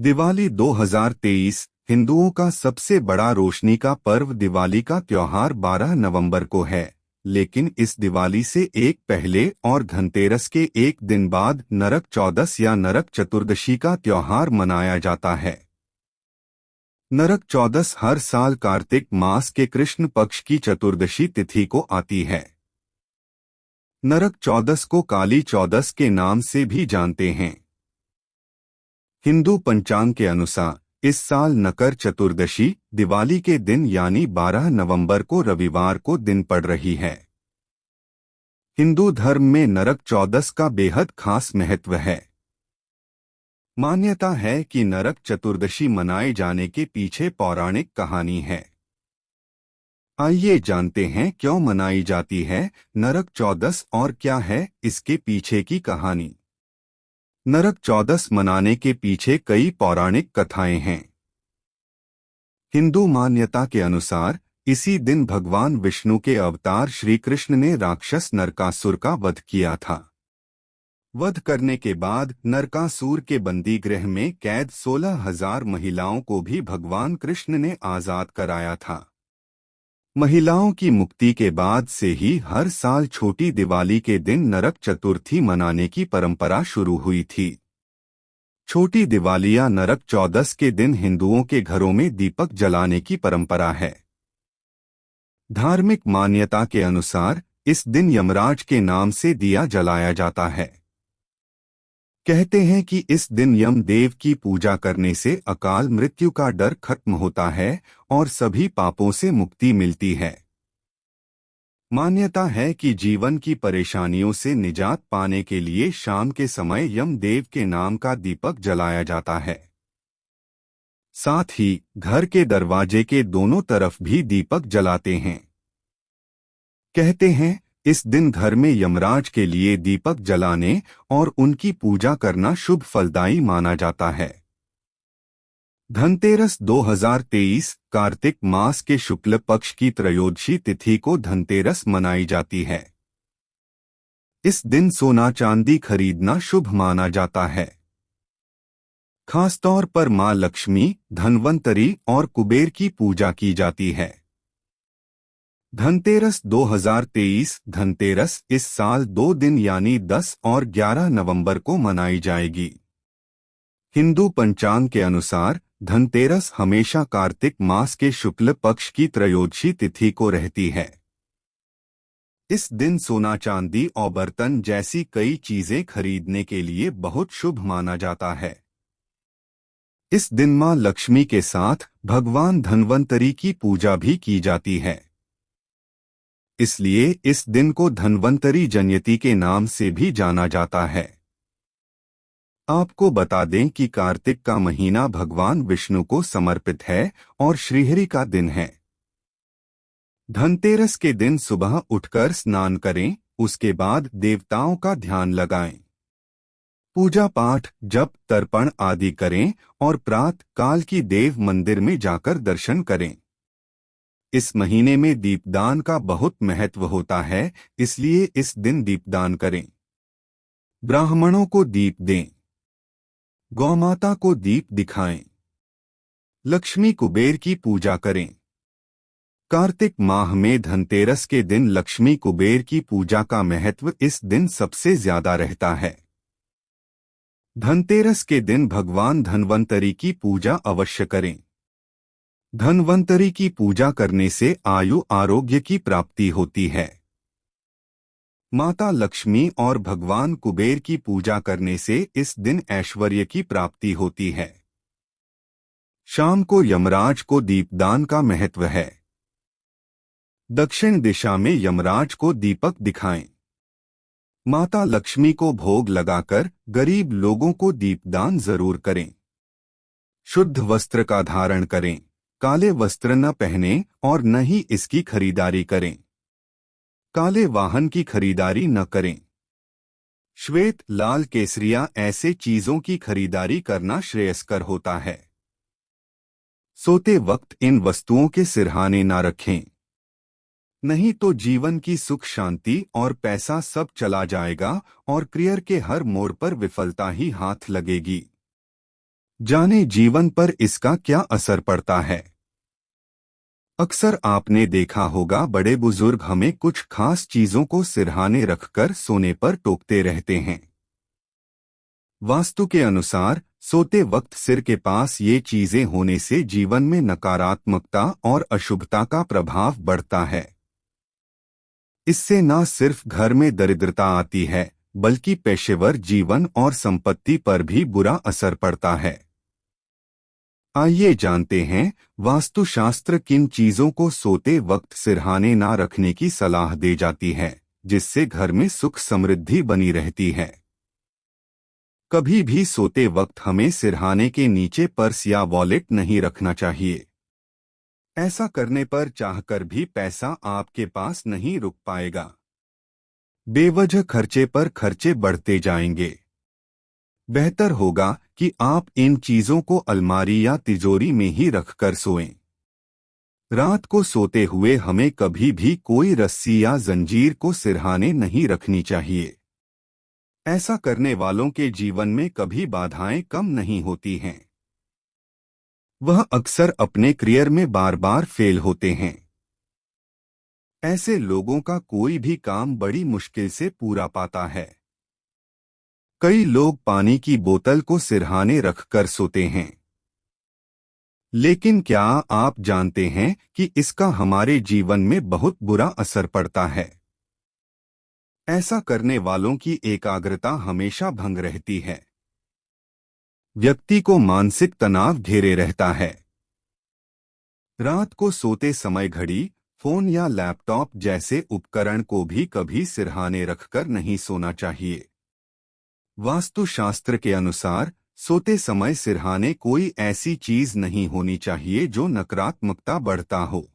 दिवाली 2023 हिंदुओं का सबसे बड़ा रोशनी का पर्व। दिवाली का त्योहार 12 नवंबर को है, लेकिन इस दिवाली से एक पहले और धनतेरस के एक दिन बाद नरक चौदस या नरक चतुर्दशी का त्योहार मनाया जाता है। नरक चौदस हर साल कार्तिक मास के कृष्ण पक्ष की चतुर्दशी तिथि को आती है। नरक चौदस को काली चौदस के नाम से भी जानते हैं। हिंदू पंचांग के अनुसार इस साल नकर चतुर्दशी दिवाली के दिन यानी 12 नवंबर को रविवार को दिन पड़ रही है। हिंदू धर्म में नरक चौदस का बेहद खास महत्व है। मान्यता है कि नरक चतुर्दशी मनाए जाने के पीछे पौराणिक कहानी है। आइए जानते हैं क्यों मनाई जाती है नरक चौदस और क्या है इसके पीछे की कहानी। नरक चौदस मनाने के पीछे कई पौराणिक कथाएं हैं। हिंदू मान्यता के अनुसार इसी दिन भगवान विष्णु के अवतार श्री कृष्ण ने राक्षस नरकासुर का वध किया था। वध करने के बाद नरकासुर के बंदी गृह में कैद 16,000 महिलाओं को भी भगवान कृष्ण ने आजाद कराया था। महिलाओं की मुक्ति के बाद से ही हर साल छोटी दिवाली के दिन नरक चतुर्थी मनाने की परंपरा शुरू हुई थी। छोटी दिवाली या नरक चौदस के दिन हिंदुओं के घरों में दीपक जलाने की परंपरा है। धार्मिक मान्यता के अनुसार इस दिन यमराज के नाम से दिया जलाया जाता है। कहते हैं कि इस दिन यमदेव की पूजा करने से अकाल मृत्यु का डर खत्म होता है और सभी पापों से मुक्ति मिलती है। मान्यता है कि जीवन की परेशानियों से निजात पाने के लिए शाम के समय यमदेव के नाम का दीपक जलाया जाता है। साथ ही घर के दरवाजे के दोनों तरफ भी दीपक जलाते हैं। कहते हैं इस दिन घर में यमराज के लिए दीपक जलाने और उनकी पूजा करना शुभ फलदायी माना जाता है। धनतेरस 2023 कार्तिक मास के शुक्ल पक्ष की त्रयोदशी तिथि को धनतेरस मनाई जाती है। इस दिन सोना चांदी खरीदना शुभ माना जाता है। खासतौर पर मां लक्ष्मी, धनवंतरी और कुबेर की पूजा की जाती है। धनतेरस 2023 धनतेरस इस साल 2 दिन यानी 10 और 11 नवंबर को मनाई जाएगी। हिंदू पंचांग के अनुसार धनतेरस हमेशा कार्तिक मास के शुक्ल पक्ष की त्रयोदशी तिथि को रहती है। इस दिन सोना चांदी और बर्तन जैसी कई चीजें खरीदने के लिए बहुत शुभ माना जाता है। इस दिन मां लक्ष्मी के साथ भगवान धनवंतरी की पूजा भी की जाती है। इसलिए इस दिन को धनवंतरी जयंती के नाम से भी जाना जाता है। आपको बता दें कि कार्तिक का महीना भगवान विष्णु को समर्पित है और श्रीहरि का दिन है। धनतेरस के दिन सुबह उठकर स्नान करें, उसके बाद देवताओं का ध्यान लगाएं। पूजा पाठ, जप, तर्पण आदि करें और प्रातः काल की देव मंदिर में जाकर दर्शन करें। इस महीने में दीपदान का बहुत महत्व होता है, इसलिए इस दिन दीपदान करें। ब्राह्मणों को दीप दें। गौमाता को दीप दिखाएं। लक्ष्मी कुबेर की पूजा करें। कार्तिक माह में धनतेरस के दिन लक्ष्मी कुबेर की पूजा का महत्व इस दिन सबसे ज्यादा रहता है। धनतेरस के दिन भगवान धनवंतरी की पूजा अवश्य करें। धनवंतरी की पूजा करने से आयु आरोग्य की प्राप्ति होती है। माता लक्ष्मी और भगवान कुबेर की पूजा करने से इस दिन ऐश्वर्य की प्राप्ति होती है। शाम को यमराज को दीपदान का महत्व है। दक्षिण दिशा में यमराज को दीपक दिखाएं। माता लक्ष्मी को भोग लगाकर गरीब लोगों को दीपदान जरूर करें। शुद्ध वस्त्र का धारण करें। काले वस्त्र न पहनें और न ही इसकी खरीदारी करें। काले वाहन की खरीदारी न करें। श्वेत, लाल, केसरिया ऐसे चीजों की खरीदारी करना श्रेयस्कर होता है। सोते वक्त इन वस्तुओं के सिरहाने न रखें, नहीं तो जीवन की सुख शांति और पैसा सब चला जाएगा और करियर के हर मोड़ पर विफलता ही हाथ लगेगी। जाने जीवन पर इसका क्या असर पड़ता है। अक्सर आपने देखा होगा बड़े बुजुर्ग हमें कुछ खास चीजों को सिरहाने रखकर सोने पर टोकते रहते हैं। वास्तु के अनुसार सोते वक्त सिर के पास ये चीजें होने से जीवन में नकारात्मकता और अशुभता का प्रभाव बढ़ता है। इससे न सिर्फ घर में दरिद्रता आती है, बल्कि पेशेवर जीवन और संपत्ति पर भी बुरा असर पड़ता है। आइए जानते हैं वास्तुशास्त्र किन चीजों को सोते वक्त सिरहाने ना रखने की सलाह दे जाती है, जिससे घर में सुख समृद्धि बनी रहती है। कभी भी सोते वक्त हमें सिरहाने के नीचे पर्स या वॉलेट नहीं रखना चाहिए। ऐसा करने पर चाहकर भी पैसा आपके पास नहीं रुक पाएगा। बेवजह खर्चे पर खर्चे बढ़ते जाएंगे। बेहतर होगा कि आप इन चीजों को अलमारी या तिजोरी में ही रखकर सोएं। रात को सोते हुए हमें कभी भी कोई रस्सी या जंजीर को सिरहाने नहीं रखनी चाहिए। ऐसा करने वालों के जीवन में कभी बाधाएं कम नहीं होती हैं। वह अक्सर अपने करियर में बार बार फेल होते हैं। ऐसे लोगों का कोई भी काम बड़ी मुश्किल से पूरा पाता है। कई लोग पानी की बोतल को सिरहाने रखकर सोते हैं। लेकिन क्या आप जानते हैं कि इसका हमारे जीवन में बहुत बुरा असर पड़ता है। ऐसा करने वालों की एकाग्रता हमेशा भंग रहती है। व्यक्ति को मानसिक तनाव घेरे रहता है। रात को सोते समय घड़ी, फोन या लैपटॉप जैसे उपकरण को भी कभी सिरहाने रखकर नहीं सोना चाहिए। वास्तुशास्त्र के अनुसार सोते समय सिरहाने कोई ऐसी चीज नहीं होनी चाहिए जो नकारात्मकता बढ़ता हो।